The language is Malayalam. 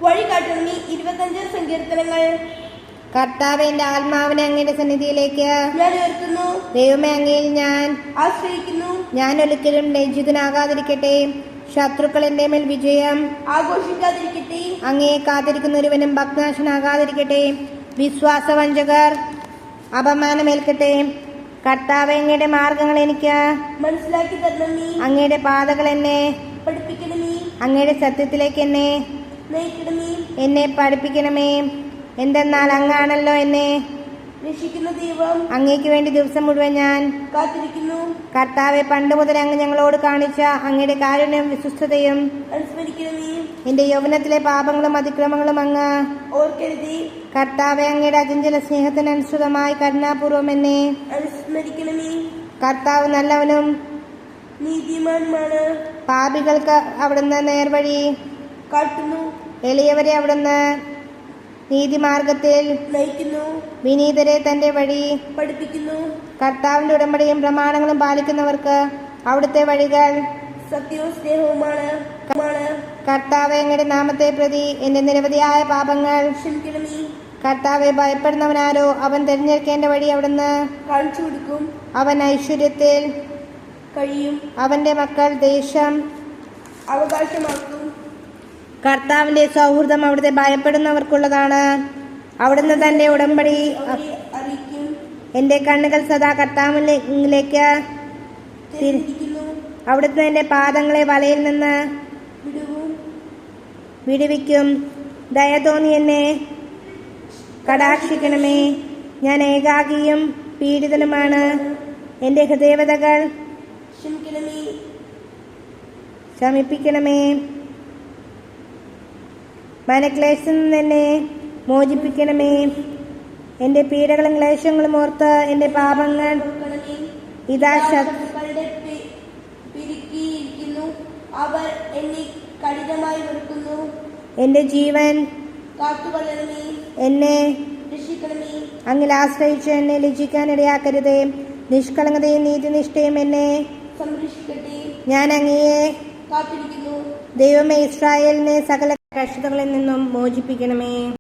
വഴി കാട്ടണമേ. 25 സങ്കീർത്തനങ്ങൾ. കർത്താവേ, എന്റെ ആത്മാവിനെ അങ്ങയുടെ സന്നിധിയിലേക്ക് ഞാൻ ഉയർത്തുന്നു. ദൈവമേ, അങ്ങയിൽ ഞാൻ ആശ്രയിക്കുന്നു. ഞാൻ ഒരിക്കലും ലജ്ജിതനാകാതിരിക്കട്ടെ. ശത്രുക്കൾ എന്റെ മേൽ വിജയം ആഘോഷിക്കാതിരിക്കട്ടെ. അങ്ങയെ കാത്തിരിക്കുന്ന ഒരുവനും ഭഗ്നാശനാകാതിരിക്കട്ടെ. വിശ്വാസവഞ്ചകർ അപമാനമേൽക്കട്ടെ. കർത്താവേ, അങ്ങയുടെ മാർഗങ്ങൾ എനിക്ക് മനസ്സിലാക്കി തരണമേ. അങ്ങയുടെ പാതകൾ എന്നെ പഠിപ്പിക്കണമേ. അങ്ങയുടെ സത്യത്തിലേക്ക് എന്നെ നയിക്കണമേ. പഠിപ്പിക്കണമേ. എന്തെന്നാൽ അങ്ങാണല്ലോ എന്നെ രക്ഷിക്കുന്ന ദൈവം. അങ്ങേക്ക് വേണ്ടി ദിവസം മുഴുവൻ ഞാൻ കാത്തിരിക്കുന്നു. കർത്താവെ, പണ്ട് മുതൽ അങ്ങ് ഞങ്ങളോട് കാണിച്ച അങ്ങയുടെ കാരുണ്യവും വിശ്വസ്തതയും അനുസ്മരിക്കണമേ. എന്റെ യൗവനത്തിലെ പാപങ്ങളും അതിക്രമങ്ങളും അങ്ങ് ഓർക്കരുതേ. കർത്താവെ, അങ്ങയുടെ അചഞ്ചല സ്നേഹത്തിനനുസൃതമായി കരുണാപൂർവം എന്നെ അനുസ്മരിക്കണമേ. കർത്താവ് നല്ലവനും നീതിമാനുമാണ്. പാപികൾക്ക് അവിടുന്ന് നേർവഴി കാട്ടുന്നു. എളിയവരെ അവിടുന്ന് നീതിമാർഗത്തിൽ നയിക്കുന്നു. വിനീതരെ തന്റെ വഴി പഠിപ്പിക്കുന്നു. കർത്താവിന്റെ ഉടമ്പടിയും പ്രമാണങ്ങളും പാലിക്കുന്നവർക്ക് അവിടുത്തെ വഴികൾ സത്യവും സ്നേഹവുമാണ്. കർത്താവെ, അങ്ങയുടെ നാമത്തെ പ്രതി എന്റെ നിരവധിയായ പാപങ്ങൾ ക്ഷമിക്കണമേ. കർത്താവെ, ഭയപ്പെടുന്നവനാരോ അവൻ തിരഞ്ഞെടുക്കേണ്ട വഴി അവിടുന്ന് കാണിച്ചു കൊടുക്കും. അവൻ ഐശ്വര്യത്തിൽ കഴിയും. അവന്റെ മക്കൾ ദേശം അവകാശമാക്കും. കർത്താവിന്റെ സൗഹൃദം അവിടുത്തെ ഭയപ്പെടുന്നവർക്കുള്ളതാണ്. അവിടുന്ന് തന്റെ ഉടമ്പടി അറിയിക്കും. എന്റെ കണ്ണുകൾ സദാ കർത്താവിലേക്ക് അവിടുന്ന് എന്റെ പാദങ്ങളെ വലയിൽ നിന്ന് വിടുവിക്കും. ദയ തോന്നി എന്നെ കടാക്ഷിക്കണമേ. ഞാൻ ഏകാകിയും പീഡിതനുമാണ്. എന്റെ ഹൃദയവതകൾ ശമിപ്പിക്കണമേ. മനക്ലേശത്തിൽ നിന്ന് എന്നെ മോചിപ്പിക്കണമേ. എന്റെ പീഡകളും ക്ലേശങ്ങളും ഓർത്ത് എന്റെ പാപങ്ങൾ ഇതാ അവർ എന്നെ കഠിനമായി വെറുക്കുന്നു. എന്റെ ജീവൻ കാത്തുകൊള്ളണമേ. എന്നെ രക്ഷിക്കണമേ. അങ്ങിൽ ആശ്രയിച്ച് എന്നെ ലജ്ജിക്കാൻ ഇടയാക്കരുതേ. നിഷ്കളങ്കതയും നീതിനിഷ്ഠയും എന്നെ സംരക്ഷിക്കട്ടെ. ഞാൻ അങ്ങയെ കാത്തിരിക്കുന്നു. ദൈവമേ, ഇസ്രായേലിനെ സകല കഷ്ടതകളിൽ നിന്നും മോചിപ്പിക്കണമേ.